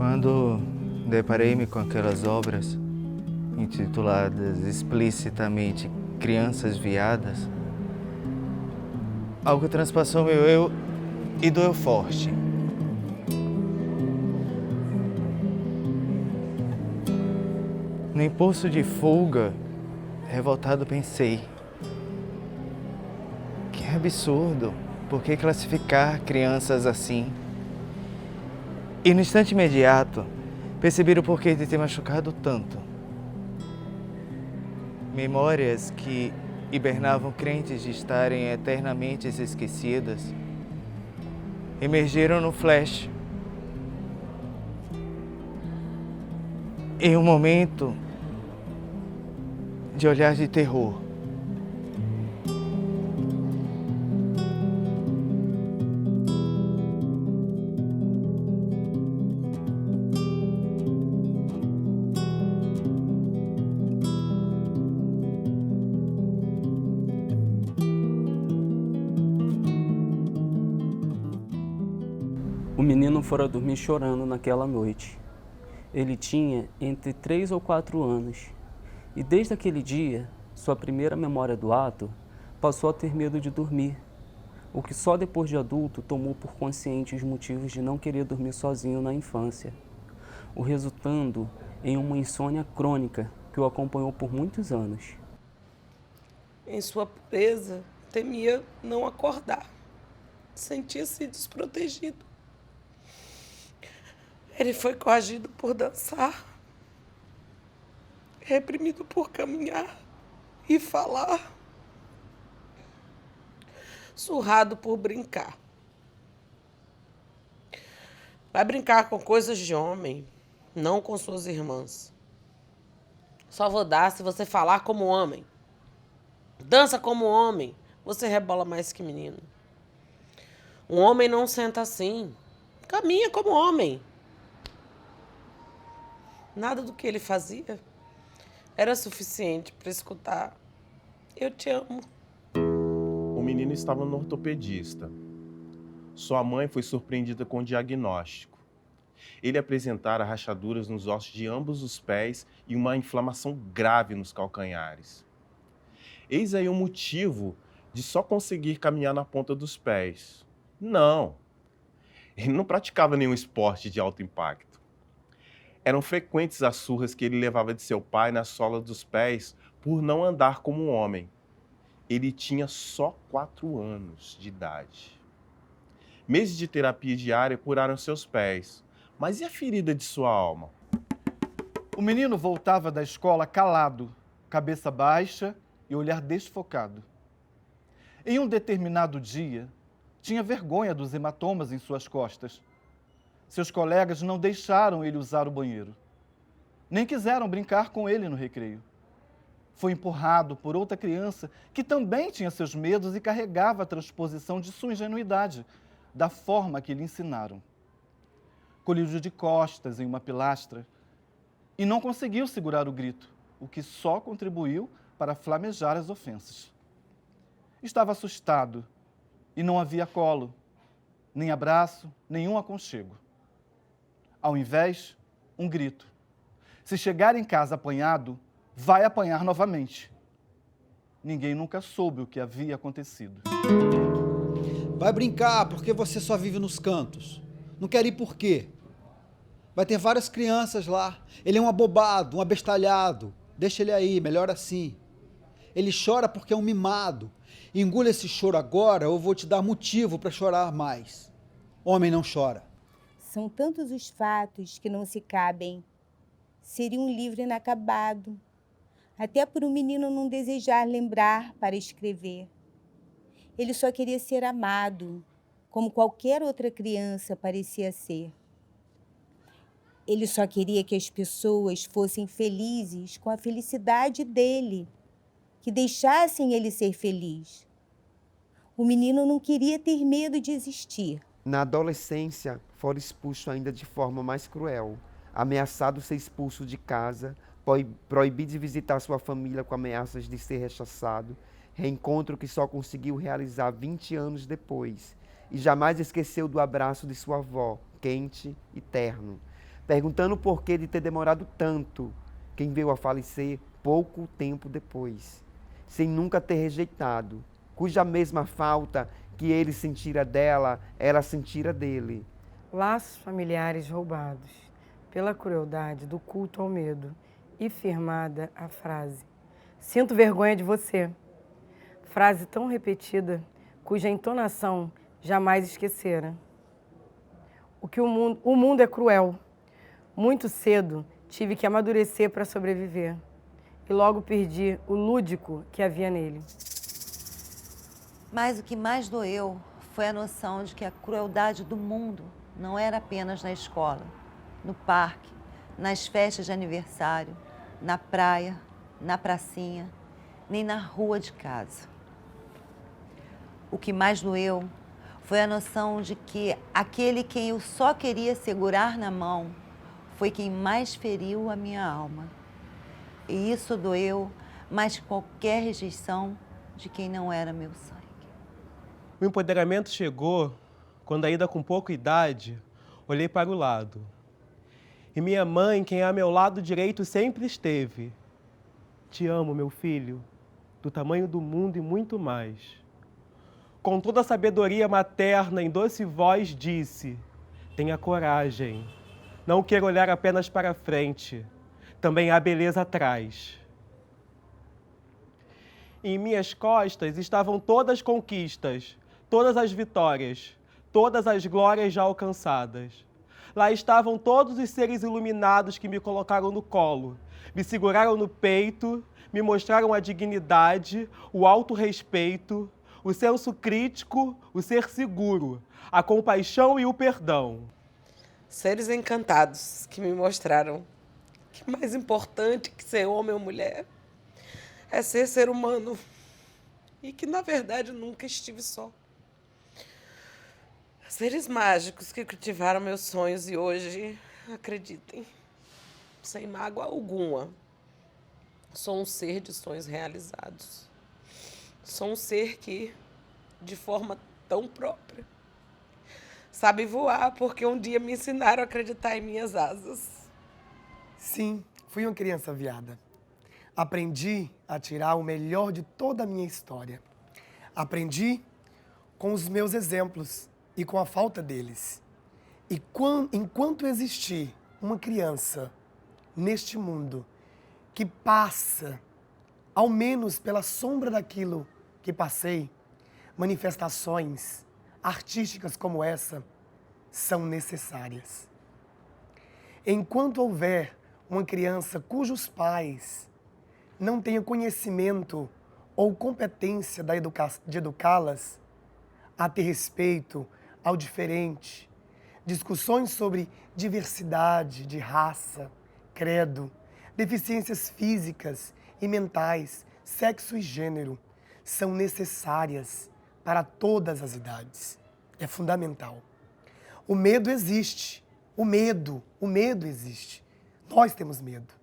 Quando deparei-me com aquelas obras intituladas explicitamente Crianças Viadas, algo transpassou meu eu e doeu forte. No impulso de fuga, revoltado pensei: que absurdo, por que classificar crianças assim? E no instante imediato, percebi o porquê de ter machucado tanto. Memórias que hibernavam crentes de estarem eternamente esquecidas, emergiram no flash. Em um momento de olhar de terror. O menino fora dormir chorando naquela noite. Ele tinha entre 3 ou 4 anos. E desde aquele dia, sua primeira memória do ato, passou a ter medo de dormir, o que só depois de adulto tomou por consciente os motivos de não querer dormir sozinho na infância, o resultando em uma insônia crônica que o acompanhou por muitos anos. Em sua pureza, temia não acordar. Sentia-se desprotegido. Ele foi coagido por dançar, reprimido por caminhar e falar, surrado por brincar. Vai brincar com coisas de homem, não com suas irmãs. Só vou dar se você falar como homem. Dança como homem, você rebola mais que menino. Um homem não senta assim, caminha como homem. Nada do que ele fazia era suficiente para escutar: eu te amo. O menino estava no ortopedista. Sua mãe foi surpreendida com o diagnóstico. Ele apresentara rachaduras nos ossos de ambos os pés e uma inflamação grave nos calcanhares. Eis aí o motivo de só conseguir caminhar na ponta dos pés. Não, ele não praticava nenhum esporte de alto impacto. Eram frequentes as surras que ele levava de seu pai na sola dos pés por não andar como um homem. Ele tinha só 4 anos de idade. Meses de terapia diária curaram seus pés. Mas e a ferida de sua alma? O menino voltava da escola calado, cabeça baixa e olhar desfocado. Em um determinado dia, tinha vergonha dos hematomas em suas costas. Seus colegas não deixaram ele usar o banheiro. Nem quiseram brincar com ele no recreio. Foi empurrado por outra criança que também tinha seus medos e carregava a transposição de sua ingenuidade, da forma que lhe ensinaram. Colhiu-o de costas em uma pilastra e não conseguiu segurar o grito, o que só contribuiu para flamejar as ofensas. Estava assustado e não havia colo, nem abraço, nenhum aconchego. Ao invés, um grito. Se chegar em casa apanhado, vai apanhar novamente. Ninguém nunca soube o que havia acontecido. Vai brincar, porque você só vive nos cantos. Não quer ir por quê? Vai ter várias crianças lá. Ele é um abobado, um abestalhado. Deixa ele aí, melhor assim. Ele chora porque é um mimado. Engula esse choro agora ou eu vou te dar motivo para chorar mais. Homem não chora. São tantos os fatos que não se cabem. Seria um livro inacabado, até por um menino não desejar lembrar para escrever. Ele só queria ser amado, como qualquer outra criança parecia ser. Ele só queria que as pessoas fossem felizes com a felicidade dele, que deixassem ele ser feliz. O menino não queria ter medo de existir. Na adolescência, fora expulso ainda de forma mais cruel, ameaçado ser expulso de casa, proibido de visitar sua família com ameaças de ser rechaçado, reencontro que só conseguiu realizar 20 anos depois, e jamais esqueceu do abraço de sua avó, quente e terno. perguntando o porquê de ter demorado tanto, quem veio a falecer pouco tempo depois, sem nunca ter rejeitado, cuja mesma falta que ele sentira dela, ela sentira dele. Laços familiares roubados pela crueldade do culto ao medo e firmada a frase: sinto vergonha de você. Frase tão repetida, cuja entonação jamais esquecera. O mundo é cruel. Muito cedo tive que amadurecer para sobreviver. E logo perdi o lúdico que havia nele. Mas o que mais doeu foi a noção de que a crueldade do mundo não era apenas na escola, no parque, nas festas de aniversário, na praia, na pracinha, nem na rua de casa. O que mais doeu foi a noção de que aquele quem eu só queria segurar na mão foi quem mais feriu a minha alma. E isso doeu mais que qualquer rejeição de quem não era meu sangue. O empoderamento chegou quando, ainda com pouca idade, olhei para o lado. E minha mãe, quem a meu lado direito sempre esteve. Te amo, meu filho, do tamanho do mundo e muito mais. Com toda a sabedoria materna, em doce voz, disse: tenha coragem. Não quero olhar apenas para frente. Também há beleza atrás. Em minhas costas estavam todas as conquistas, todas as vitórias, todas as glórias já alcançadas. Lá estavam todos os seres iluminados que me colocaram no colo, me seguraram no peito, me mostraram a dignidade, o autorrespeito, o senso crítico, o ser seguro, a compaixão e o perdão. Seres encantados que me mostraram que mais importante que ser homem ou mulher é ser humano. E que, na verdade, nunca estive só. Seres mágicos que cultivaram meus sonhos e hoje, acreditem, sem mágoa alguma, sou um ser de sonhos realizados. Sou um ser que, de forma tão própria, sabe voar porque um dia me ensinaram a acreditar em minhas asas. Sim, fui uma criança viada. Aprendi a tirar o melhor de toda a minha história. Aprendi com os meus exemplos e com a falta deles. E enquanto existir uma criança neste mundo que passa, ao menos pela sombra daquilo que passei, manifestações artísticas como essa são necessárias. Enquanto houver uma criança cujos pais não tenham conhecimento ou competência de educá-las a ter respeito ao diferente, discussões sobre diversidade de raça, credo, deficiências físicas e mentais, sexo e gênero, são necessárias para todas as idades. É fundamental. O medo existe. O medo existe. Nós temos medo.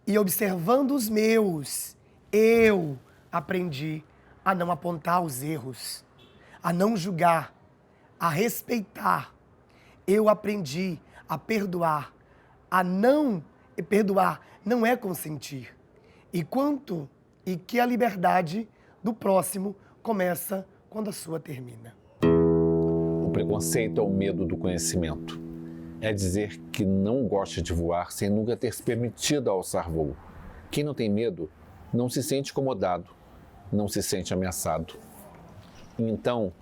E observando os meus, eu aprendi a não apontar os erros, a não julgar, a respeitar. Eu aprendi a perdoar. Perdoar não é consentir. E que a liberdade do próximo começa quando a sua termina. O preconceito é o medo do conhecimento. É dizer que não gosta de voar sem nunca ter se permitido alçar voo. Quem não tem medo não se sente incomodado, não se sente ameaçado. Então,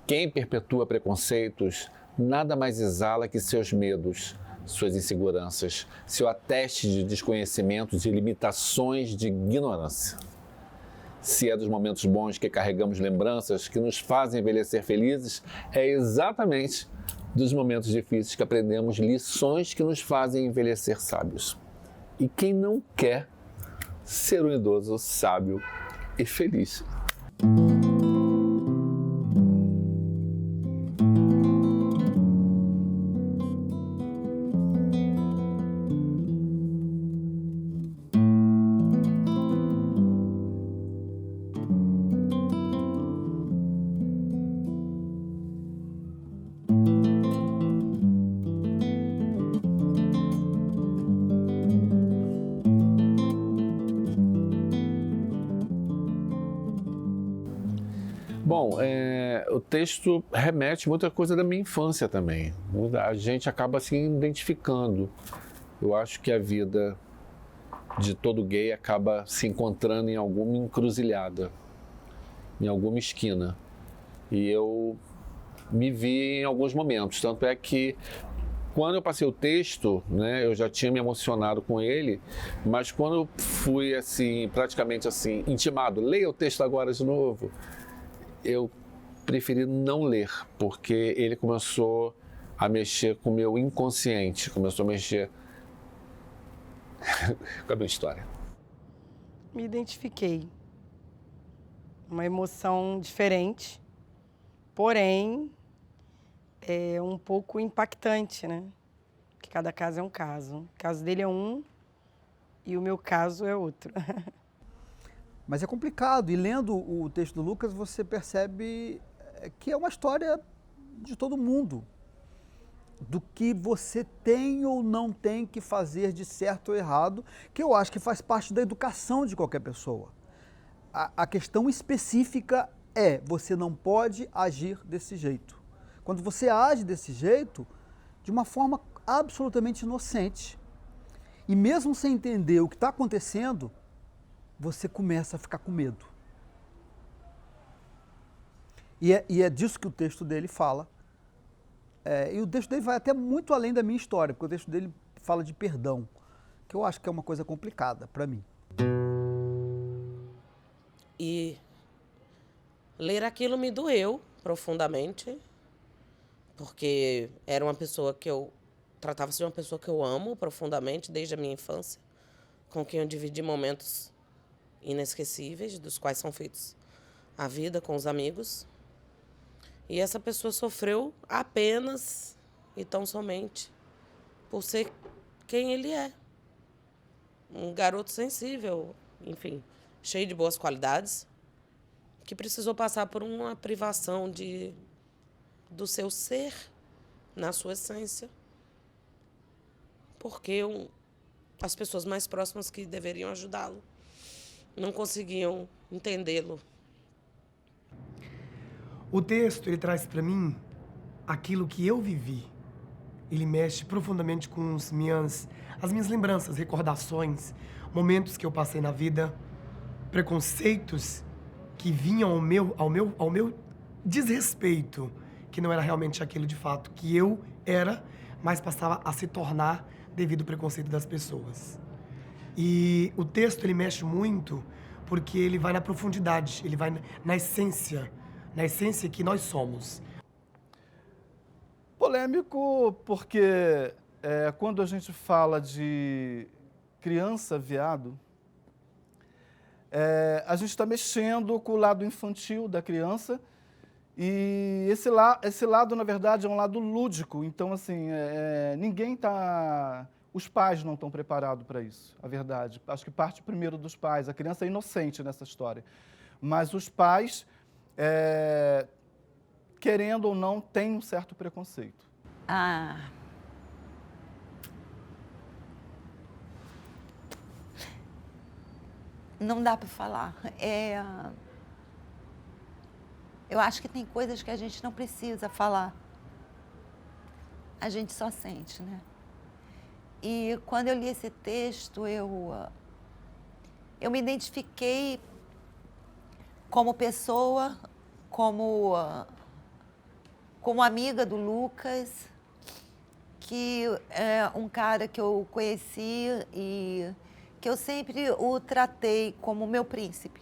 quem perpetua preconceitos nada mais exala que seus medos, suas inseguranças, seu ateste de desconhecimentos e limitações de ignorância. Se é dos momentos bons que carregamos lembranças que nos fazem envelhecer felizes, é exatamente dos momentos difíceis que aprendemos lições que nos fazem envelhecer sábios. E quem não quer ser um idoso sábio e feliz? Bom, o texto remete muita coisa da minha infância também. A gente acaba se identificando. Eu acho que a vida de todo gay acaba se encontrando em alguma encruzilhada, em alguma esquina. E eu me vi em alguns momentos. Tanto é que quando eu passei o texto, né, eu já tinha me emocionado com ele, mas quando eu fui assim, praticamente assim, intimado, leia o texto agora de novo, eu preferi não ler, porque ele começou a mexer com o meu inconsciente, começou a mexer com a minha história. Me identifiquei. Uma emoção diferente, porém, é um pouco impactante, né? Porque cada caso é um caso. O caso dele é um e o meu caso é outro. Mas é complicado, e lendo o texto do Lucas, você percebe que é uma história de todo mundo. Do que você tem ou não tem que fazer de certo ou errado, que eu acho que faz parte da educação de qualquer pessoa. A questão específica é, você não pode agir desse jeito. Quando você age desse jeito, de uma forma absolutamente inocente, e mesmo sem entender o que está acontecendo, você começa a ficar com medo. E é disso que o texto dele fala. E o texto dele vai até muito além da minha história, porque o texto dele fala de perdão, que eu acho que é uma coisa complicada para mim. E ler aquilo me doeu profundamente, porque era uma pessoa que eu tratava-se de uma pessoa que eu amo profundamente desde a minha infância, com quem eu dividi momentos inesquecíveis, dos quais são feitos a vida com os amigos. E essa pessoa sofreu apenas e tão somente por ser quem ele é. Um garoto sensível, enfim, cheio de boas qualidades, que precisou passar por uma privação do seu ser, na sua essência, porque as pessoas mais próximas que deveriam ajudá-lo não conseguiam entendê-lo. O texto, ele traz para mim aquilo que eu vivi. Ele mexe profundamente com as minhas lembranças, recordações, momentos que eu passei na vida, preconceitos que vinham ao meu desrespeito, que não era realmente aquilo de fato que eu era, mas passava a se tornar devido ao preconceito das pessoas. E o texto, ele mexe muito porque ele vai na profundidade, ele vai na essência que nós somos. Polêmico porque quando a gente fala de criança viado, a gente está mexendo com o lado infantil da criança, e esse lado, na verdade, é um lado lúdico. Então, assim, ninguém está... Os pais não estão preparados para isso, a verdade. Acho que parte primeiro dos pais. A criança é inocente nessa história. Mas os pais, querendo ou não, têm um certo preconceito. Não dá para falar. Eu acho que tem coisas que a gente não precisa falar. A gente só sente, né? E quando eu li esse texto, eu me identifiquei como pessoa, como amiga do Lucas, que é um cara que eu conheci e que eu sempre o tratei como meu príncipe,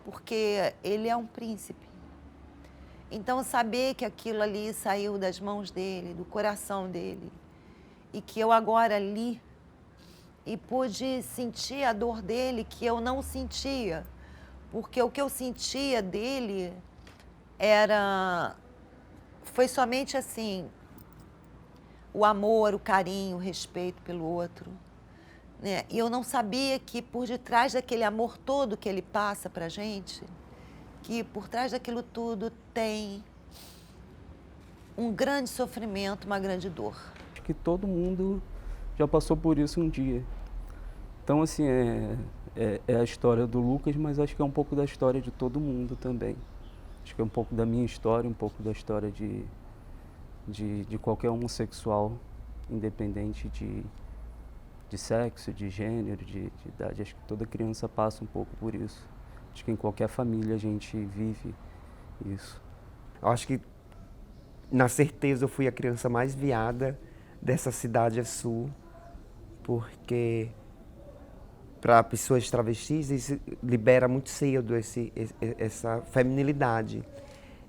porque ele é um príncipe. Então, saber que aquilo ali saiu das mãos dele, do coração dele, e que eu agora li e pude sentir a dor dele que eu não sentia, porque o que eu sentia dele foi somente assim, o amor, o carinho, o respeito pelo outro, né? E eu não sabia que por detrás daquele amor todo que ele passa pra gente, que por trás daquilo tudo tem um grande sofrimento, uma grande dor. Acho que todo mundo já passou por isso um dia. Então, assim, é a história do Lucas, mas acho que é um pouco da história de todo mundo também. Acho que é um pouco da minha história, um pouco da história de qualquer homossexual, independente de sexo, de gênero, de idade. Acho que toda criança passa um pouco por isso. Acho que em qualquer família a gente vive isso. Eu acho que, na certeza, eu fui a criança mais viada dessa cidade sul, porque para pessoas travestis isso libera muito cedo essa feminilidade.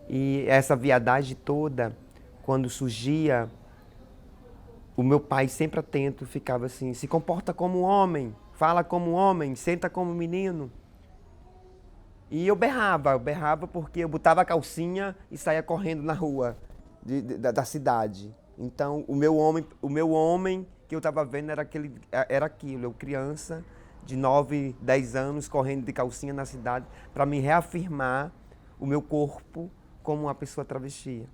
E essa viadagem toda, quando surgia, o meu pai sempre atento ficava assim, se comporta como homem, fala como homem, senta como menino. E eu berrava porque eu botava a calcinha e saía correndo na rua da cidade. Então, o meu homem que eu estava vendo era aquilo, eu criança de 9, 10 anos correndo de calcinha na cidade para me reafirmar o meu corpo como uma pessoa travesti.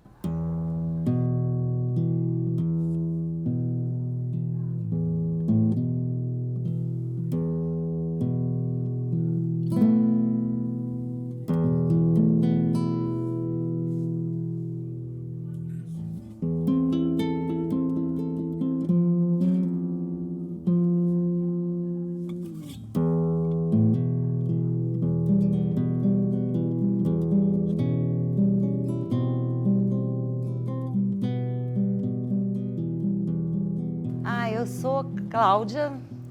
Eu sou Cláudia,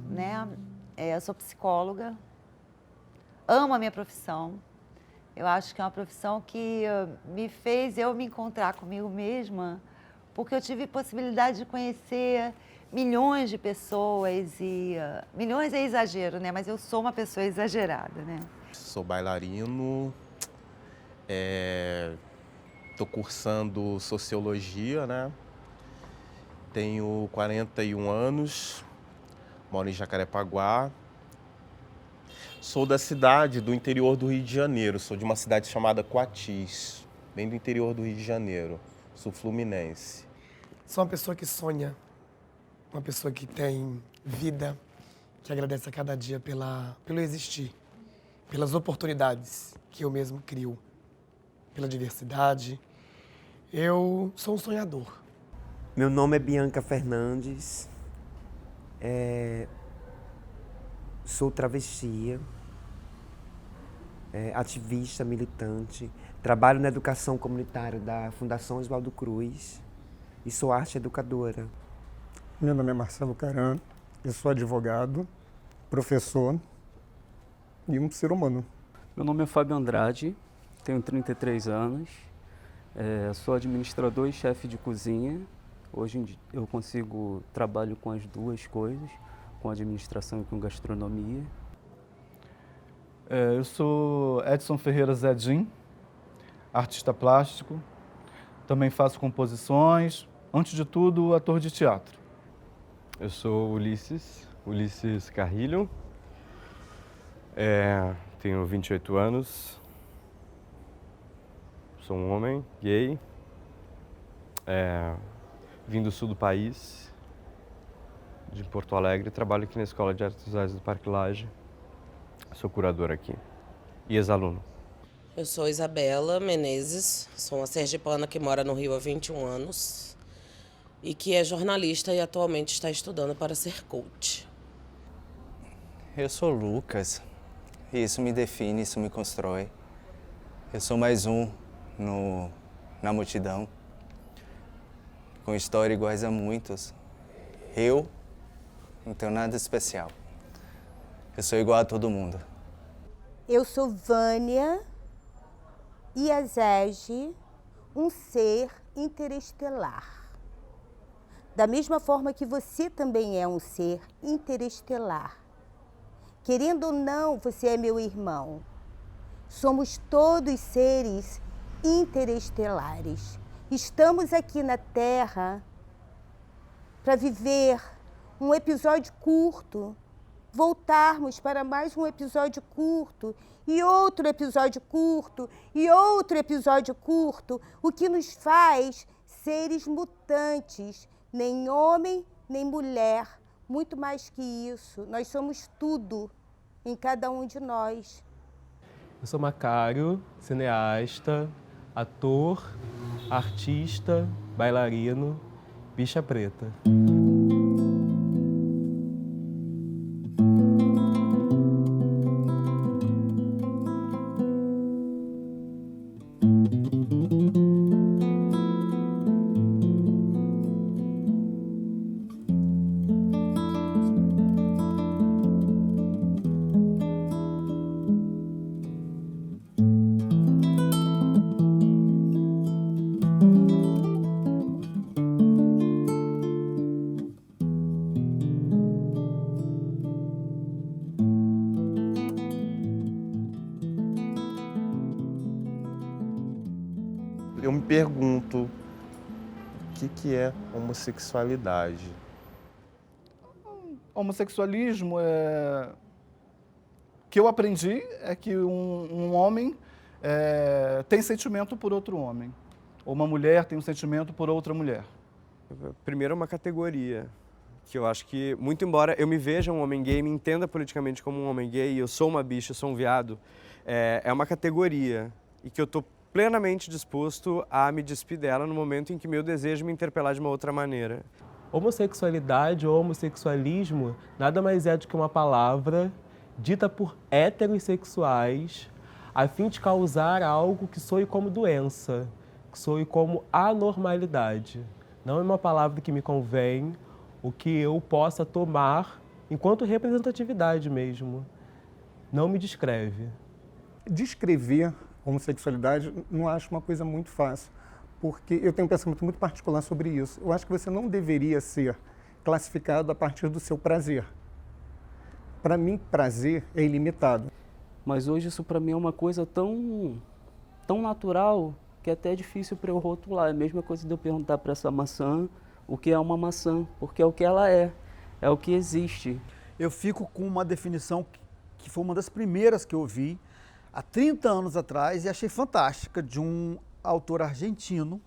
né? Eu sou psicóloga, amo a minha profissão. Eu acho que é uma profissão que me fez eu me encontrar comigo mesma, porque eu tive possibilidade de conhecer milhões de pessoas e milhões é exagero, né? Mas eu sou uma pessoa exagerada, né? Sou bailarino, estou cursando sociologia, né? Tenho 41 anos, moro em Jacarepaguá. Sou da cidade do interior do Rio de Janeiro, sou de uma cidade chamada Coatis, bem do interior do Rio de Janeiro, sou fluminense. Sou uma pessoa que sonha, uma pessoa que tem vida, que agradece a cada dia pelo existir, pelas oportunidades que eu mesmo crio, pela diversidade. Eu sou um sonhador. Meu nome é Bianca Fernandes, sou travesti, ativista, militante, trabalho na educação comunitária da Fundação Oswaldo Cruz e sou arte educadora. Meu nome é Marcelo Caran, eu sou advogado, professor e um ser humano. Meu nome é Fábio Andrade, tenho 33 anos, sou administrador e chefe de cozinha. Hoje em dia eu trabalho com as duas coisas, com administração e com gastronomia. Eu sou Edson Ferreira Zedim, artista plástico, também faço composições, antes de tudo, ator de teatro. Eu sou Ulisses Carrilho, tenho 28 anos, sou um homem gay, vim do sul do país, de Porto Alegre, trabalho aqui na Escola de Artes Visuais do Parque Lage. Sou curador aqui e ex-aluno. Eu sou Isabela Menezes, sou uma sergipana que mora no Rio há 21 anos e que é jornalista e atualmente está estudando para ser coach. Eu sou Lucas e isso me define, isso me constrói. Eu sou mais um na multidão, com história iguais a muitos. Eu não tenho nada especial. Eu sou igual a todo mundo. Eu sou Vânia Iazege, um ser interestelar. Da mesma forma que você também é um ser interestelar. Querendo ou não, você é meu irmão. Somos todos seres interestelares. Estamos aqui na Terra para viver um episódio curto, voltarmos para mais um episódio curto, e outro episódio curto, e outro episódio curto, o que nos faz seres mutantes, nem homem, nem mulher, muito mais que isso. Nós somos tudo em cada um de nós. Eu sou Macário, cineasta, ator, artista, bailarino, bicha preta. Eu me pergunto, o que é homossexualidade? Homossexualismo é... O que eu aprendi é que um homem tem sentimento por outro homem. Ou uma mulher tem um sentimento por outra mulher. Primeiro, é uma categoria que eu acho que, muito embora eu me veja um homem gay, me entenda politicamente como um homem gay, eu sou uma bicha, eu sou um viado, é uma categoria e que eu estou plenamente disposto a me despir dela no momento em que meu desejo me interpelar de uma outra maneira. Homossexualidade ou homossexualismo nada mais é do que uma palavra dita por heterossexuais a fim de causar algo que soe como doença, que soe como anormalidade. Não é uma palavra que me convém, o que eu possa tomar enquanto representatividade mesmo. Não me descreve. Descrever homossexualidade não acho uma coisa muito fácil, porque eu tenho um pensamento muito particular sobre isso. Eu acho que você não deveria ser classificado a partir do seu prazer. Para mim, prazer é ilimitado. Mas hoje isso para mim é uma coisa tão natural que até é difícil para eu rotular. É a mesma coisa de eu perguntar para essa maçã o que é uma maçã, porque é o que ela é o que existe. Eu fico com uma definição que foi uma das primeiras que eu vi há 30 anos atrás e achei fantástica, de um autor argentino,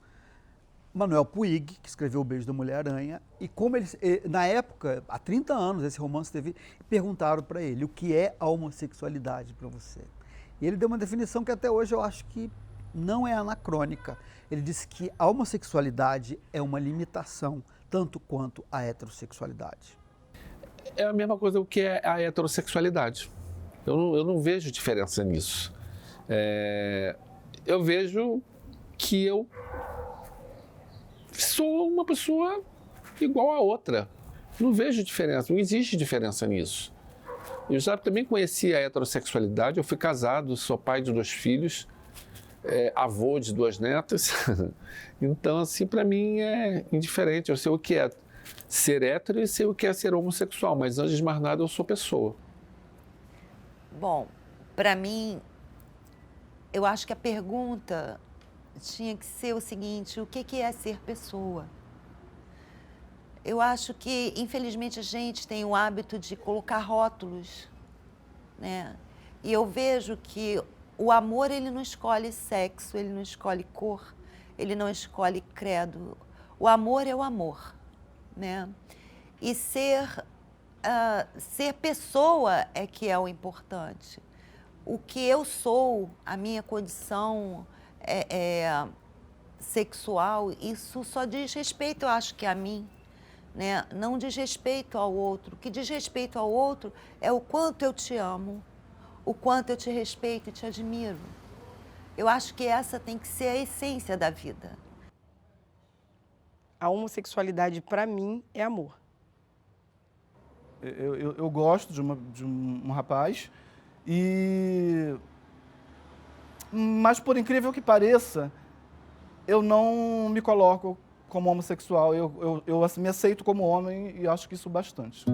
Manuel Puig, que escreveu O Beijo da Mulher-Aranha, e como ele, na época, há 30 anos, esse romance teve, perguntaram para ele o que é a homossexualidade para você. E ele deu uma definição que até hoje eu acho que não é anacrônica. Ele disse que a homossexualidade é uma limitação, tanto quanto a heterossexualidade. É a mesma coisa que é a heterossexualidade. Eu não vejo diferença nisso. Eu vejo que eu sou uma pessoa igual a outra. Não vejo diferença, não existe diferença nisso. Eu já também conheci a heterossexualidade, eu fui casado, sou pai de 2 filhos, avô de 2 netas. Então, assim, para mim é indiferente. Eu sei o que é ser hétero e sei o que é ser homossexual, mas antes de mais nada eu sou pessoa. Bom, para mim, eu acho que a pergunta tinha que ser o seguinte: o que é ser pessoa? Eu acho que, infelizmente, a gente tem o hábito de colocar rótulos, né? E eu vejo que o amor, ele não escolhe sexo, ele não escolhe cor, ele não escolhe credo. O amor é o amor, né? E ser pessoa é que é o importante. O que eu sou, a minha condição sexual, isso só diz respeito, eu acho que a mim, né? Não diz respeito ao outro. O que diz respeito ao outro é o quanto eu te amo, o quanto eu te respeito e te admiro. Eu acho que essa tem que ser a essência da vida. A homossexualidade, para mim, é amor. Eu gosto de um rapaz, mas por incrível que pareça, eu não me coloco como homossexual. Eu me aceito como homem e acho que isso bastante.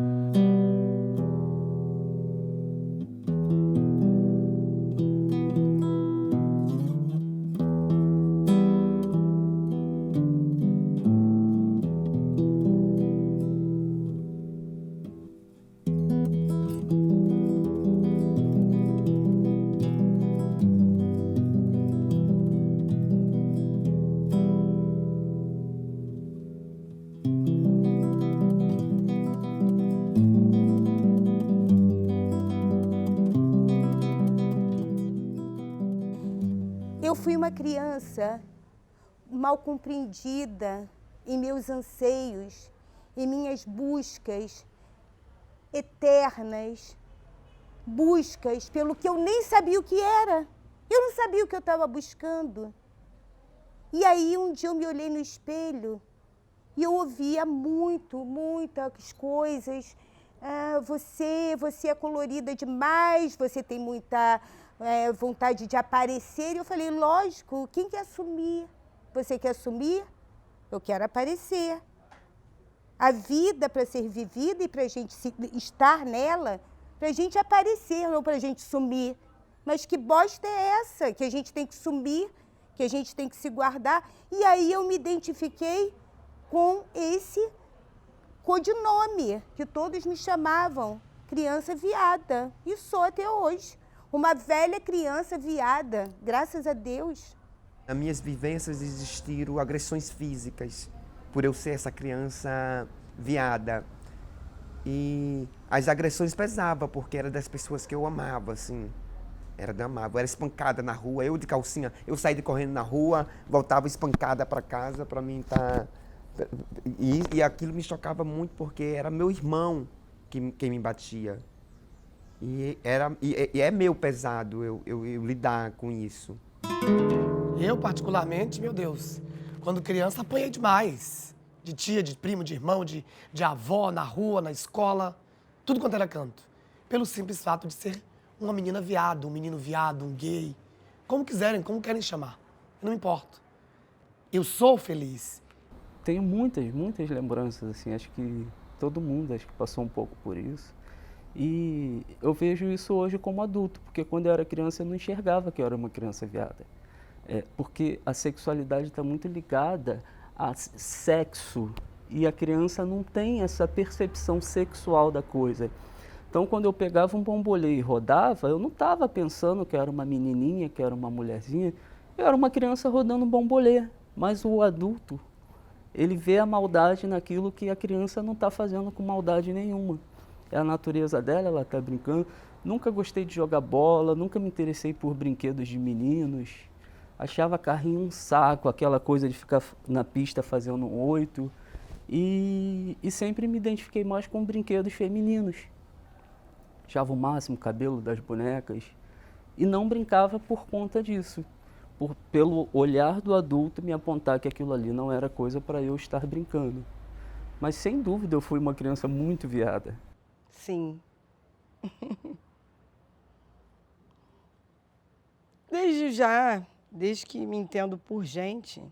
fui uma criança mal compreendida em meus anseios, em minhas buscas eternas, buscas pelo que eu nem sabia o que era. Eu não sabia o que eu estava buscando. E aí um dia eu me olhei no espelho e eu ouvia muitas coisas. Você é colorida demais, você tem muita vontade de aparecer. E eu falei, lógico, quem quer assumir? Você quer assumir? Eu quero aparecer. A vida para ser vivida e para a gente estar nela, para a gente aparecer, não para a gente sumir. Mas que bosta é essa? Que a gente tem que sumir, que a gente tem que se guardar. E aí eu me identifiquei com esse codinome que todos me chamavam, criança viada. E sou até hoje. Uma velha criança viada, graças a Deus. Nas minhas vivências existiram agressões físicas, por eu ser essa criança viada. E as agressões pesavam, porque era das pessoas que eu amava, assim. Eu era espancada na rua, eu de calcinha, eu saía correndo na rua, voltava espancada para casa, para mim tá. E aquilo me chocava muito, porque era meu irmão quem me batia. E é meu pesado eu lidar com isso. Eu, particularmente, meu Deus, quando criança apanhei demais. De tia, de primo, de irmão, de avó, na rua, na escola, tudo quanto era canto. Pelo simples fato de ser uma menina viado, um menino viado, um gay. Como quiserem, como querem chamar. Eu não me importo. Eu sou feliz. Tenho muitas lembranças, assim, acho que todo mundo acho que passou um pouco por isso. E eu vejo isso hoje como adulto, porque quando eu era criança eu não enxergava que eu era uma criança viada. Porque a sexualidade está muito ligada a sexo e a criança não tem essa percepção sexual da coisa. Então, quando eu pegava um bambolê e rodava, eu não estava pensando que era uma menininha, que era uma mulherzinha. Eu era uma criança rodando um bambolê, mas o adulto, ele vê a maldade naquilo que a criança não está fazendo com maldade nenhuma. É a natureza dela, ela está brincando. Nunca gostei de jogar bola, nunca me interessei por brinquedos de meninos. Achava carrinho um saco, aquela coisa de ficar na pista fazendo 8. E sempre me identifiquei mais com brinquedos femininos. Achava o máximo o cabelo das bonecas. E não brincava por conta disso. Pelo olhar do adulto me apontar que aquilo ali não era coisa para eu estar brincando. Mas sem dúvida eu fui uma criança muito viada. Sim. Desde que me entendo por gente,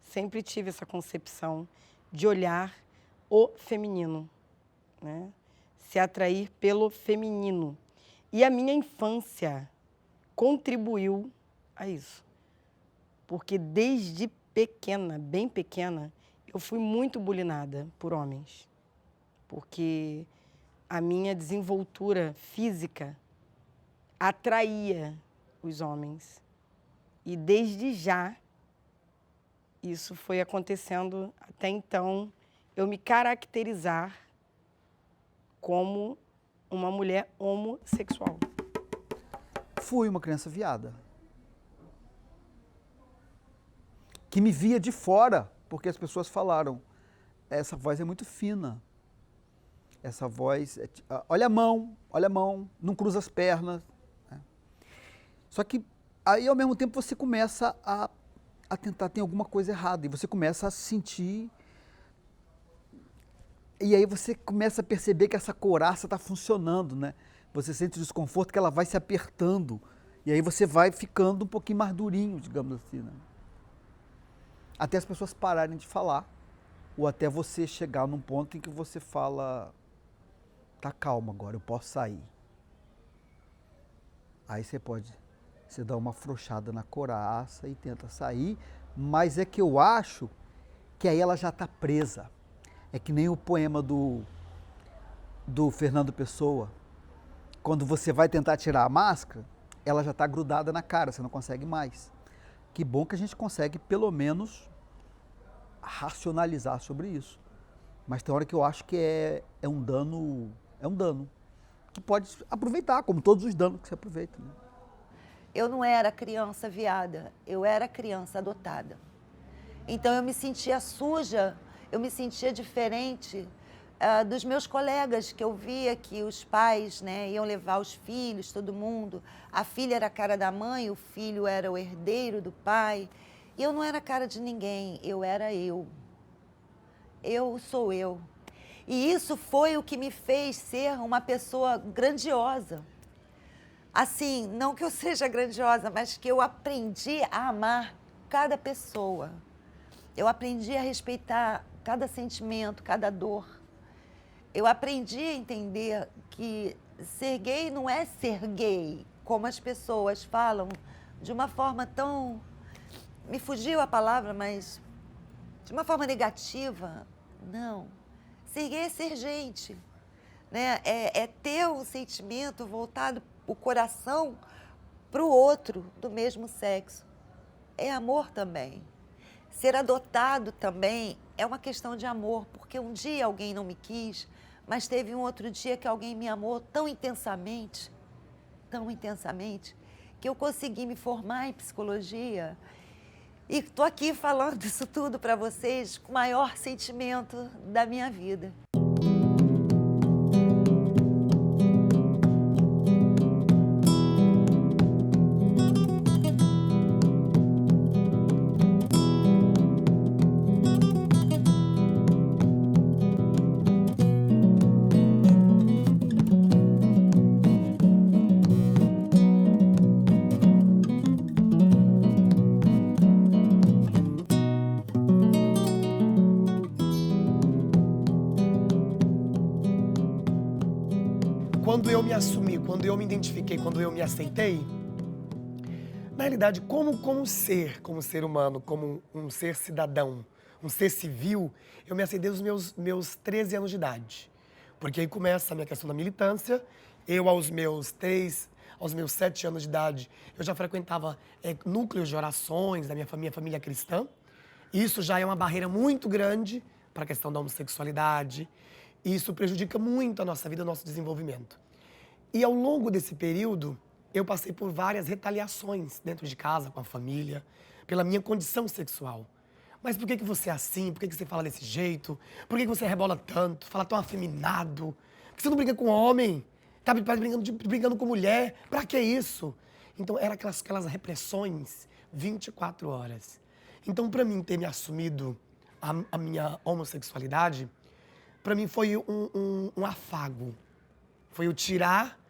sempre tive essa concepção de olhar o feminino, né? Se atrair pelo feminino. E a minha infância contribuiu a isso. Porque desde pequena, bem pequena, eu fui muito bulinada por homens. Porque a minha desenvoltura física atraía os homens. E desde já, isso foi acontecendo até então, eu me caracterizar como uma mulher homossexual. Fui uma criança viada. Que me via de fora, porque as pessoas falaram, essa voz é muito fina. Essa voz, olha a mão, não cruza as pernas. Só que aí, ao mesmo tempo, você começa a tentar, tem alguma coisa errada, e você começa a sentir, e aí você começa a perceber que essa couraça está funcionando, né? Você sente o desconforto que ela vai se apertando, e aí você vai ficando um pouquinho mais durinho, digamos assim, né? Até as pessoas pararem de falar, ou até você chegar num ponto em que você fala, tá calmo agora, eu posso sair. Aí você dá uma afrouxada na couraça e tenta sair, mas é que eu acho que aí ela já está presa. É que nem o poema do Fernando Pessoa. Quando você vai tentar tirar a máscara, ela já está grudada na cara, você não consegue mais. Que bom que a gente consegue, pelo menos, racionalizar sobre isso. Mas tem hora que eu acho que é um dano que pode aproveitar, como todos os danos que você aproveita, né? Eu não era criança viada, eu era criança adotada. Então eu me sentia suja, eu me sentia diferente dos meus colegas, que eu via que os pais, né, iam levar os filhos, todo mundo. A filha era a cara da mãe, o filho era o herdeiro do pai. E eu não era a cara de ninguém, eu era eu. Eu sou eu. E isso foi o que me fez ser uma pessoa grandiosa. Assim, não que eu seja grandiosa, mas que eu aprendi a amar cada pessoa. Eu aprendi a respeitar cada sentimento, cada dor. Eu aprendi a entender que ser gay não é ser gay, como as pessoas falam, de uma forma tão... Me fugiu a palavra, mas de uma forma negativa. Não. Ser gay é ser gente, né? É ter um sentimento voltado, o coração, para o outro do mesmo sexo. É amor também. Ser adotado também é uma questão de amor, porque um dia alguém não me quis, mas teve um outro dia que alguém me amou tão intensamente, que eu consegui me formar em psicologia. E estou aqui falando isso tudo para vocês com o maior sentimento da minha vida. Quando eu me assumi, quando eu me identifiquei, quando eu me aceitei, na realidade, como ser humano, como um ser cidadão, um ser civil, eu me aceitei aos meus 13 anos de idade. Porque aí começa a minha questão da militância. Eu, aos meus 7 anos de idade, eu já frequentava núcleos de orações da minha família cristã. Isso já é uma barreira muito grande para a questão da homossexualidade. E isso prejudica muito a nossa vida, o nosso desenvolvimento. E ao longo desse período, eu passei por várias retaliações dentro de casa, com a família, pela minha condição sexual. Mas por que você é assim? Por que você fala desse jeito? Por que você rebola tanto? Fala tão afeminado? Por que você não briga com homem? Tá brigando com mulher? Pra que isso? Então, eram aquelas repressões 24 horas. Então, pra mim ter me assumido a minha homossexualidade, para mim foi um afago. Foi eu tirar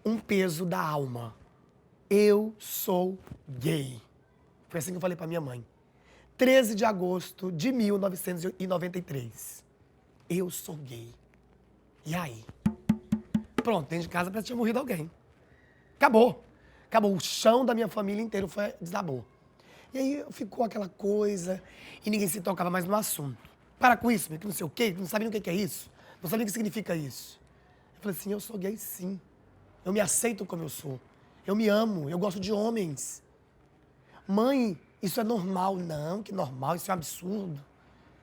um peso da alma. Eu sou gay. Foi assim que eu falei para minha mãe. 13 de agosto de 1993. Eu sou gay. E aí? Pronto, dentro de casa parece que tinha morrido alguém. Acabou. Acabou. O chão da minha família inteira desabou. E aí ficou aquela coisa e ninguém se tocava mais no assunto. Para com isso, que não sei o quê, não sabia o que é isso. Não sabia o que significa isso. Eu falei assim, eu sou gay sim. Eu me aceito como eu sou. Eu me amo, eu gosto de homens. Mãe, isso é normal. Não, que normal, isso é um absurdo.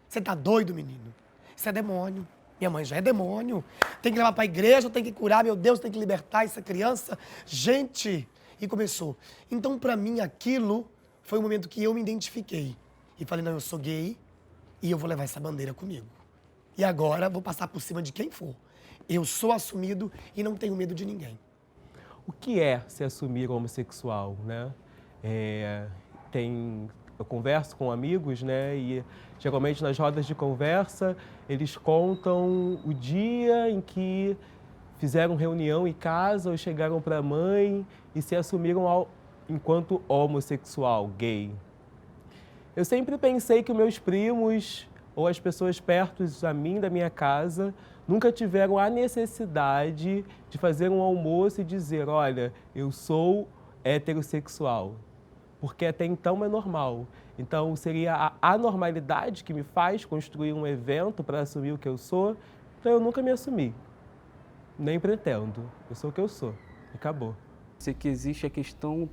Você tá doido, menino? Isso é demônio. Minha mãe já é demônio. Tem que levar para a igreja, tem que curar, meu Deus, tem que libertar essa criança. Gente, e começou. Então, para mim, aquilo foi o momento que eu me identifiquei. E falei, não, eu sou gay e eu vou levar essa bandeira comigo. E agora vou passar por cima de quem for. Eu sou assumido e não tenho medo de ninguém. O que é se assumir homossexual, né? Eu converso com amigos, né? E geralmente nas rodas de conversa eles contam o dia em que fizeram reunião em casa ou chegaram para a mãe e se assumiram enquanto homossexual, gay. Eu sempre pensei que meus primos ou as pessoas perto a mim, da minha casa, nunca tiveram a necessidade de fazer um almoço e dizer, olha, eu sou heterossexual. Porque até então é normal. Então, seria a anormalidade que me faz construir um evento para assumir o que eu sou. Então, eu nunca me assumi. Nem pretendo. Eu sou o que eu sou. Acabou. Sei que existe a questão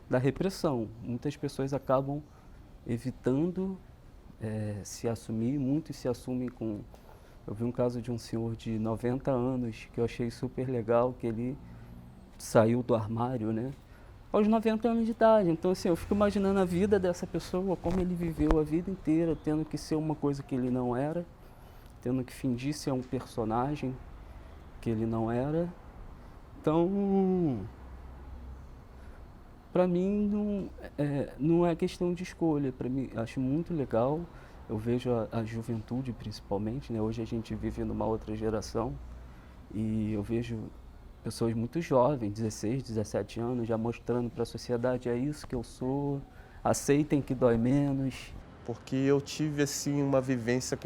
da repressão. Muitas pessoas acabam evitando se assumir. Muitos se assumem com... Eu vi um caso de um senhor de 90 anos que eu achei super legal, que ele saiu do armário, né? Aos 90 anos de idade. Então, assim, eu fico imaginando a vida dessa pessoa, como ele viveu a vida inteira, tendo que ser uma coisa que ele não era, tendo que fingir ser um personagem que ele não era. Então, para mim, não é questão de escolha. Para mim, acho muito legal. Eu vejo a juventude, principalmente, né? Hoje a gente vive numa outra geração e eu vejo pessoas muito jovens, 16, 17 anos, já mostrando para a sociedade, é isso que eu sou, aceitem que dói menos. Porque eu tive, assim, uma vivência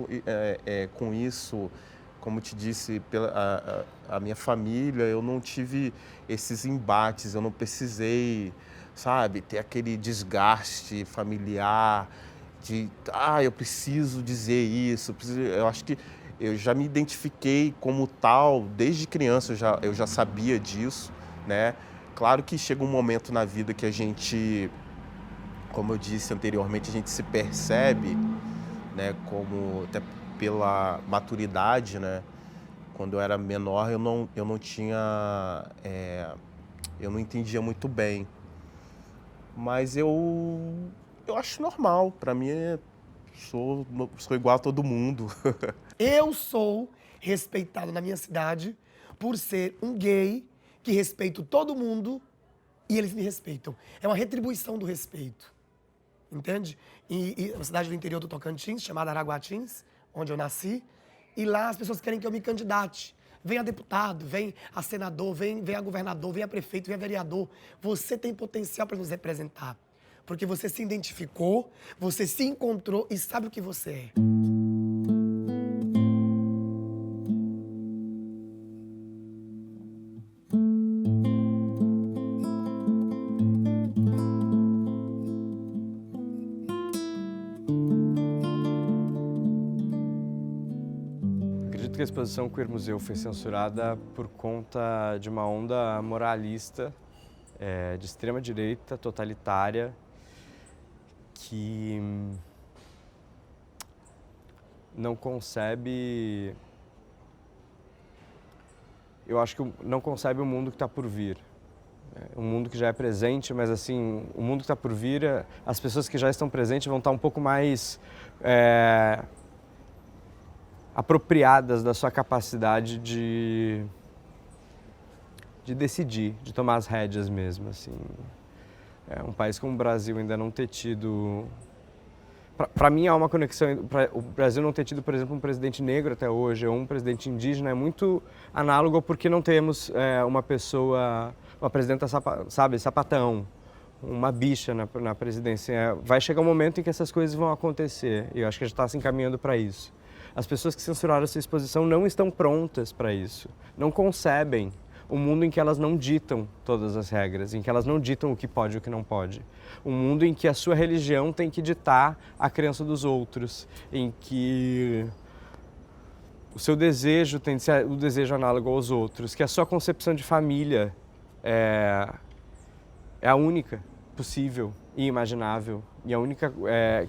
com isso, como te disse, pela a minha família, eu não tive esses embates, eu não precisei, sabe, ter aquele desgaste familiar de, eu preciso dizer isso, eu acho que eu já me identifiquei como tal, desde criança eu já sabia disso, né? Claro que chega um momento na vida que a gente, como eu disse anteriormente, a gente se percebe, né, como até pela maturidade, né? Quando eu era menor, eu não tinha, eu não entendia muito bem. Mas eu acho normal, para mim sou igual a todo mundo. Eu sou respeitado na minha cidade por ser um gay que respeito todo mundo e eles me respeitam. É uma retribuição do respeito, entende? E uma cidade do interior do Tocantins, chamada Araguatins, onde eu nasci, e lá as pessoas querem que eu me candidate. Vem a deputado, vem a senador, vem a governador, vem a prefeito, vem a vereador. Você tem potencial para nos representar, porque você se identificou, você se encontrou e sabe o que você é. Que a exposição Queer Museu foi censurada por conta de uma onda moralista de extrema-direita, totalitária, que não concebe, eu acho que não concebe o mundo que está por vir. Um mundo que já é presente, mas assim, o mundo que está por vir, as pessoas que já estão presentes vão estar um pouco mais apropriadas da sua capacidade de decidir, de tomar as rédeas mesmo, assim. Um país como o Brasil ainda não ter tido... Para mim há uma conexão, o Brasil não ter tido, por exemplo, um presidente negro até hoje, ou um presidente indígena, é muito análogo porque não temos uma pessoa, uma presidenta, sabe, sapatão, uma bicha na presidência. Vai chegar um momento em que essas coisas vão acontecer, e eu acho que a gente está se encaminhando para isso. As pessoas que censuraram essa exposição não estão prontas para isso, não concebem um mundo em que elas não ditam todas as regras, em que elas não ditam o que pode e o que não pode. Um mundo em que a sua religião tem que ditar a crença dos outros, em que o seu desejo tem de ser o desejo análogo aos outros, que a sua concepção de família é a única possível e imaginável, e a única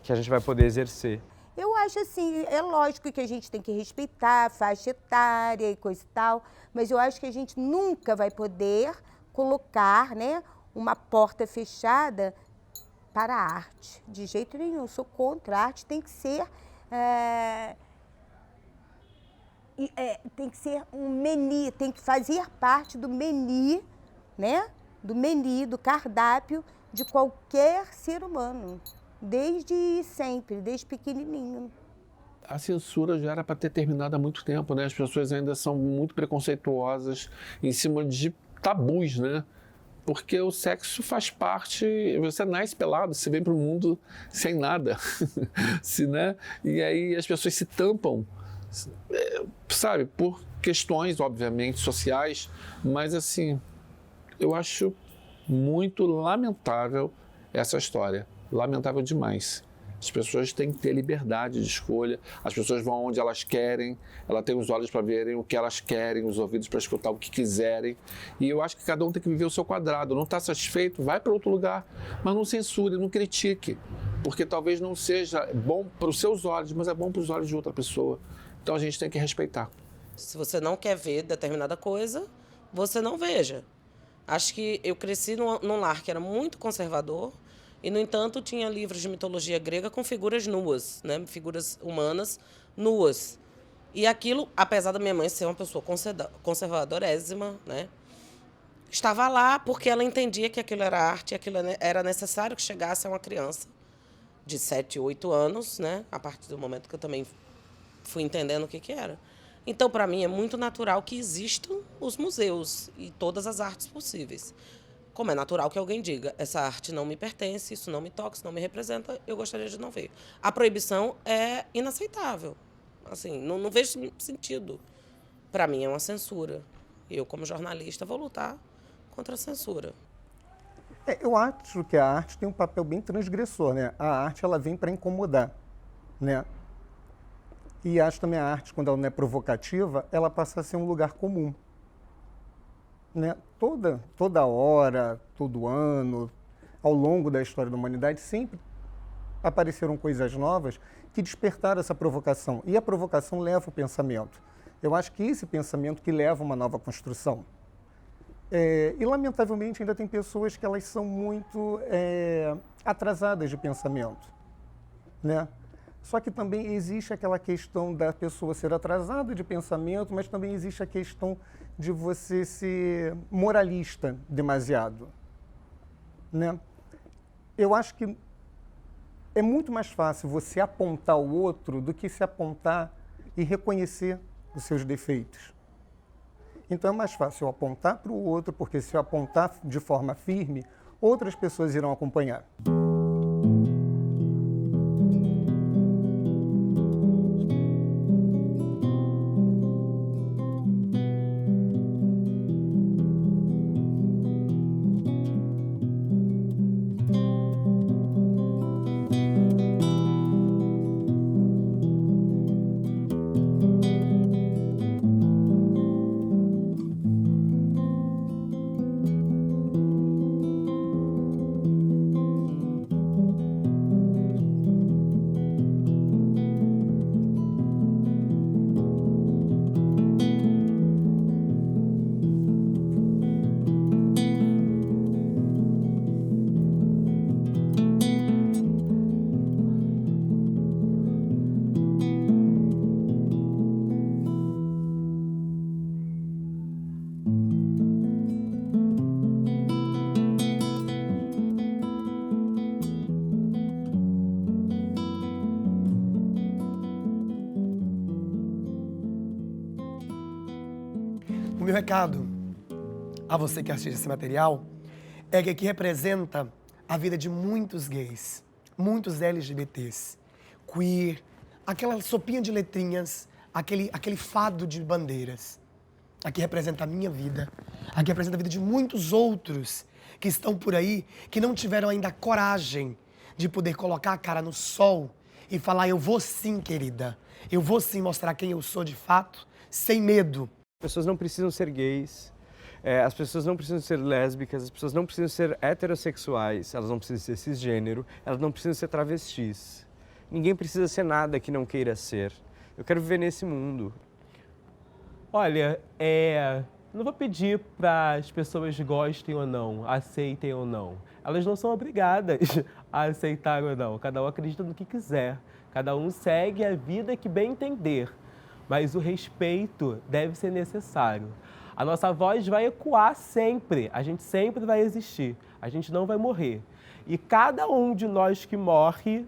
que a gente vai poder exercer. Eu acho assim, é lógico que a gente tem que respeitar a faixa etária e coisa e tal, mas eu acho que a gente nunca vai poder colocar, né, uma porta fechada para a arte. De jeito nenhum, eu sou contra. A arte tem que ser, tem que ser um menu, tem que fazer parte do menu, né, do cardápio de qualquer ser humano. Desde sempre, desde pequenininho. A censura já era para ter terminado há muito tempo, né? As pessoas ainda são muito preconceituosas em cima de tabus, né? Porque o sexo faz parte, você nasce pelado, você vem para o mundo sem nada, né? E aí as pessoas se tampam, sabe? Por questões, obviamente, sociais, mas assim, eu acho muito lamentável essa história. Lamentável demais. As pessoas têm que ter liberdade de escolha, as pessoas vão onde elas querem, ela tem os olhos para verem o que elas querem, os ouvidos para escutar o que quiserem, e eu acho que cada um tem que viver o seu quadrado. Não está satisfeito? Vai para outro lugar, mas não censure, não critique, porque talvez não seja bom para os seus olhos, mas é bom para os olhos de outra pessoa. Então a gente tem que respeitar. Se você não quer ver determinada coisa, você não veja. Acho que eu cresci num lar que era muito conservador e, no entanto, tinha livros de mitologia grega com figuras nuas, né? Figuras humanas nuas. E aquilo, apesar da minha mãe ser uma pessoa conservadorésima, né? Estava lá porque ela entendia que aquilo era arte e aquilo era necessário que chegasse a uma criança de 7, 8 anos, né? A partir do momento que eu também fui entendendo o que era. Então, para mim, é muito natural que existam os museus e todas as artes possíveis. Como é natural que alguém diga, essa arte não me pertence, isso não me toca, isso não me representa, eu gostaria de não ver. A proibição é inaceitável. Assim, não vejo sentido. Para mim, é uma censura. Eu, como jornalista, vou lutar contra a censura. Eu acho que a arte tem um papel bem transgressor, né? A arte, ela vem para incomodar, né? E acho também a arte, quando ela não é provocativa, ela passa a ser um lugar comum, né? Toda hora, todo ano, ao longo da história da humanidade, sempre apareceram coisas novas que despertaram essa provocação. E a provocação leva o pensamento. Eu acho que esse pensamento que leva a uma nova construção. E, lamentavelmente, ainda tem pessoas que elas são muito atrasadas de pensamento, né? Só que também existe aquela questão da pessoa ser atrasada de pensamento, mas também existe a questão de você ser moralista demasiado, né? Eu acho que é muito mais fácil você apontar o outro do que se apontar e reconhecer os seus defeitos. Então é mais fácil eu apontar para o outro, porque se eu apontar de forma firme, outras pessoas irão acompanhar. O meu recado a você que assiste esse material é que aqui representa a vida de muitos gays, muitos LGBTs, queer, aquela sopinha de letrinhas, aquele fado de bandeiras. Aqui representa a minha vida, aqui representa a vida de muitos outros que estão por aí, que não tiveram ainda a coragem de poder colocar a cara no sol e falar: eu vou sim, querida, eu vou sim mostrar quem eu sou de fato, sem medo. As pessoas não precisam ser gays, as pessoas não precisam ser lésbicas, as pessoas não precisam ser heterossexuais, elas não precisam ser cisgênero, elas não precisam ser travestis. Ninguém precisa ser nada que não queira ser. Eu quero viver nesse mundo. Olha, não vou pedir para as pessoas gostem ou não, aceitem ou não. Elas não são obrigadas a aceitar ou não. Cada um acredita no que quiser. Cada um segue a vida que bem entender. Mas o respeito deve ser necessário. A nossa voz vai ecoar sempre. A gente sempre vai existir. A gente não vai morrer. E cada um de nós que morre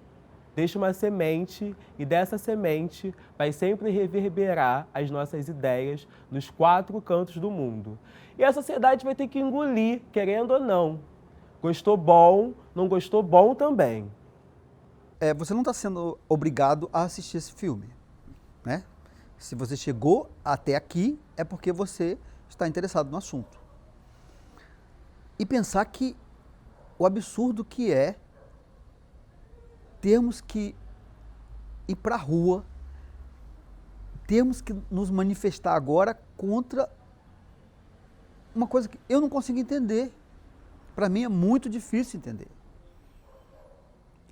deixa uma semente, e dessa semente vai sempre reverberar as nossas ideias nos 4 cantos do mundo. E a sociedade vai ter que engolir, querendo ou não. Gostou bom, não gostou bom também. Você não está sendo obrigado a assistir esse filme, né? Se você chegou até aqui, é porque você está interessado no assunto. E pensar que o absurdo que é termos que ir para a rua, termos que nos manifestar agora contra uma coisa que eu não consigo entender. Para mim é muito difícil entender.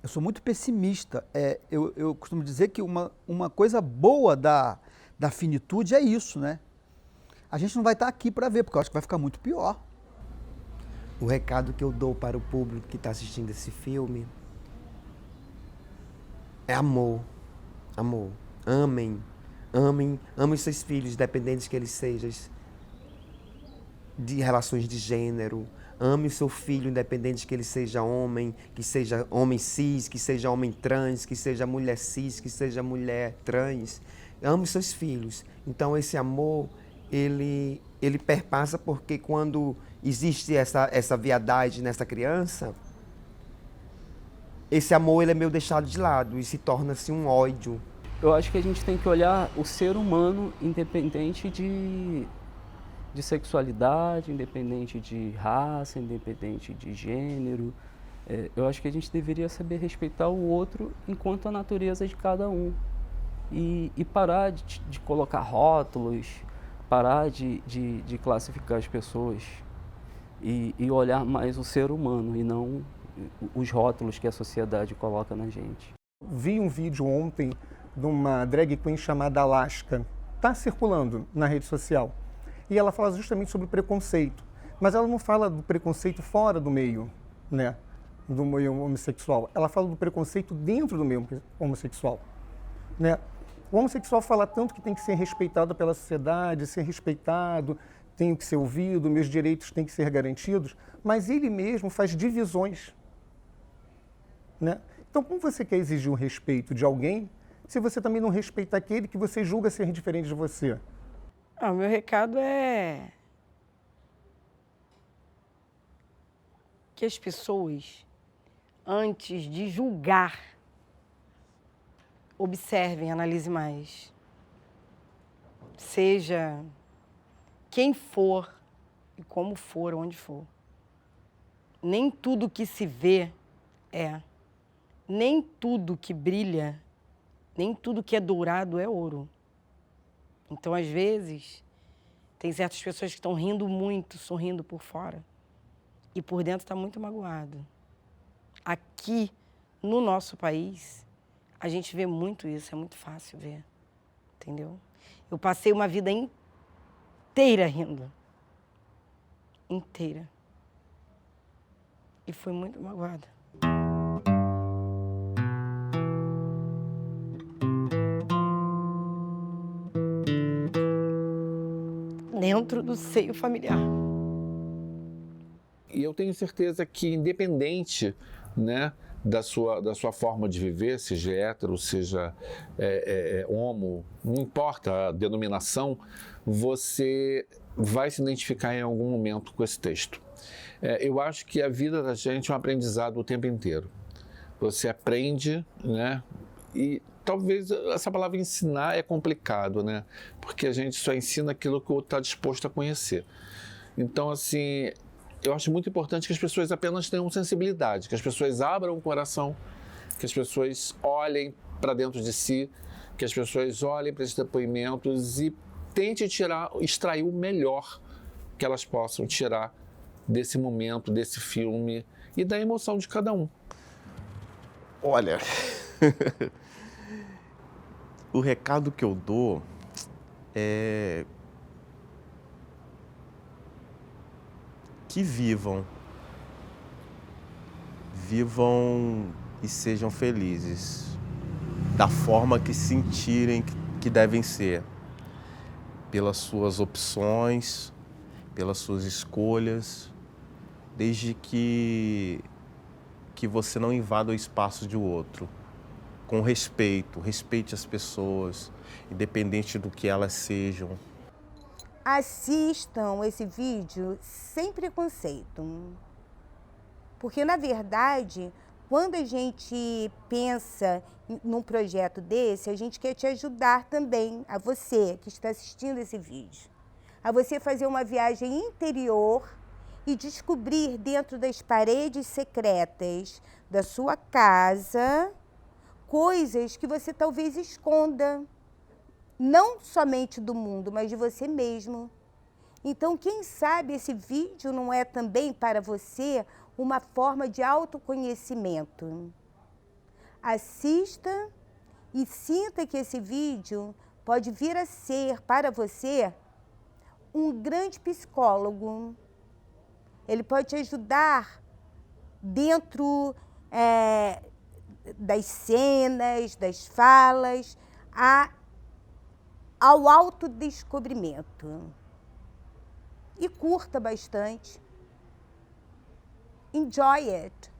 Eu sou muito pessimista. Eu costumo dizer que uma coisa boa da finitude é isso, né? A gente não vai estar aqui para ver, porque eu acho que vai ficar muito pior. O recado que eu dou para o público que está assistindo esse filme é amor. Amor. Amem. Amem os seus filhos, independente que eles sejam de relações de gênero. Ame o seu filho, independente que ele seja homem cis, que seja homem trans, que seja mulher cis, que seja mulher trans. Ame os seus filhos. Então, esse amor, ele perpassa porque quando existe essa viadagem nessa criança, esse amor ele é meio deixado de lado e se torna-se um ódio. Eu acho que a gente tem que olhar o ser humano independente de sexualidade, independente de raça, independente de gênero. Eu acho que a gente deveria saber respeitar o outro enquanto a natureza de cada um. E parar de colocar rótulos, parar de classificar as pessoas e olhar mais o ser humano e não os rótulos que a sociedade coloca na gente. Vi um vídeo ontem de uma drag queen chamada Alaska. Está circulando na rede social. E ela fala justamente sobre preconceito. Mas ela não fala do preconceito fora do meio, né, do meio homossexual. Ela fala do preconceito dentro do meio homossexual, né? O homossexual fala tanto que tem que ser respeitado pela sociedade, ser respeitado, tenho que ser ouvido, meus direitos têm que ser garantidos, mas ele mesmo faz divisões, né? Então, como você quer exigir o respeito de alguém, se você também não respeita aquele que você julga ser diferente de você? O meu recado é que as pessoas, antes de julgar, observem, analisem mais. Seja quem for e como for, onde for. Nem tudo que se vê é. Nem tudo que brilha, nem tudo que é dourado é ouro. Então, às vezes, tem certas pessoas que estão rindo muito, sorrindo por fora. E por dentro está muito magoado. Aqui, no nosso país, a gente vê muito isso, é muito fácil ver. Entendeu? Eu passei uma vida inteira rindo. Inteira. E fui muito magoada. Dentro do seio familiar. E eu tenho certeza que, independente, né, da sua forma de viver, seja hétero, seja homo, não importa a denominação, você vai se identificar em algum momento com esse texto. Eu acho que a vida da gente é um aprendizado o tempo inteiro. Você aprende, né, e talvez essa palavra ensinar é complicado, né? Porque a gente só ensina aquilo que o outro está disposto a conhecer. Então, assim, eu acho muito importante que as pessoas apenas tenham sensibilidade, que as pessoas abram o coração, que as pessoas olhem para dentro de si, que as pessoas olhem para esses depoimentos e tentem extrair o melhor que elas possam tirar desse momento, desse filme e da emoção de cada um. Olha... O recado que eu dou é que vivam e sejam felizes da forma que sentirem que devem ser, pelas suas opções, pelas suas escolhas, desde que você não invada o espaço de outro. Com respeito, respeite as pessoas, independente do que elas sejam. Assistam esse vídeo sem preconceito. Porque, na verdade, quando a gente pensa num projeto desse, a gente quer te ajudar também, a você que está assistindo esse vídeo, a você fazer uma viagem interior e descobrir dentro das paredes secretas da sua casa coisas que você talvez esconda, não somente do mundo, mas de você mesmo. Então, quem sabe esse vídeo não é também para você uma forma de autoconhecimento. Assista e sinta que esse vídeo pode vir a ser para você um grande psicólogo. ele pode te ajudar dentro das cenas, das falas, ao autodescobrimento. E curta bastante. Enjoy it.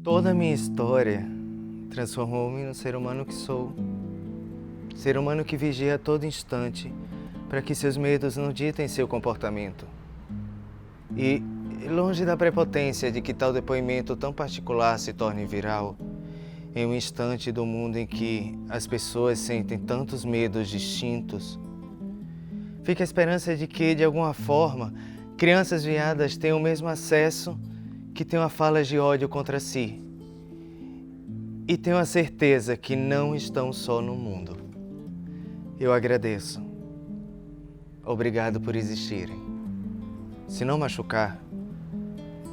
Toda a minha história transformou-me no ser humano que sou. Ser humano que vigia a todo instante para que seus medos não ditem seu comportamento. E, longe da prepotência de que tal depoimento tão particular se torne viral, em um instante do mundo em que as pessoas sentem tantos medos distintos, fica a esperança de que, de alguma forma, crianças viadas tenham o mesmo acesso que tenham a falas de ódio contra si. E tenho a certeza que não estão só no mundo. Eu agradeço. Obrigado por existirem. Se não machucar,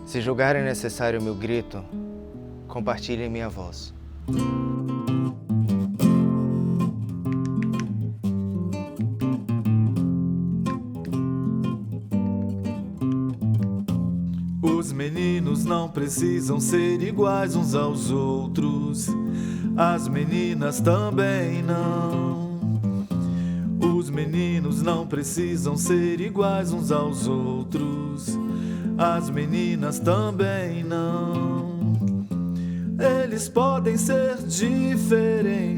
se julgarem necessário o meu grito, compartilhem minha voz. Os meninos não precisam ser iguais uns aos outros, as meninas também não. Os meninos não precisam ser iguais uns aos outros, as meninas também não. Eles podem ser diferentes,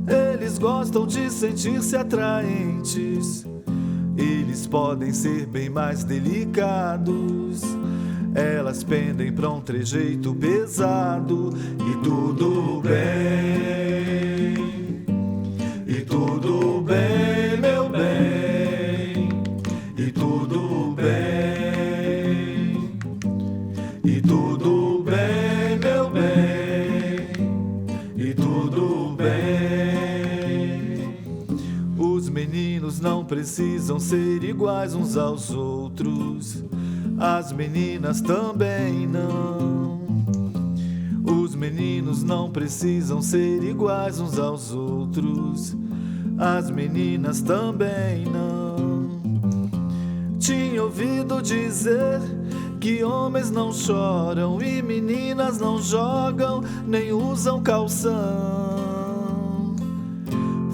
eles gostam de sentir-se atraentes. Eles podem ser bem mais delicados, elas pendem pra um trejeito pesado. E tudo bem, e tudo bem, meu bem, e tudo bem, e tudo bem, meu bem, e tudo bem. Os meninos não precisam ser iguais uns aos outros, as meninas também não. Os meninos não precisam ser iguais uns aos outros, as meninas também não. Tinha ouvido dizer que homens não choram e meninas não jogam nem usam calção.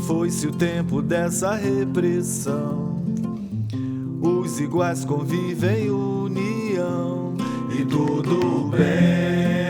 Foi-se o tempo dessa repressão, os iguais convivem em união. E tudo bem,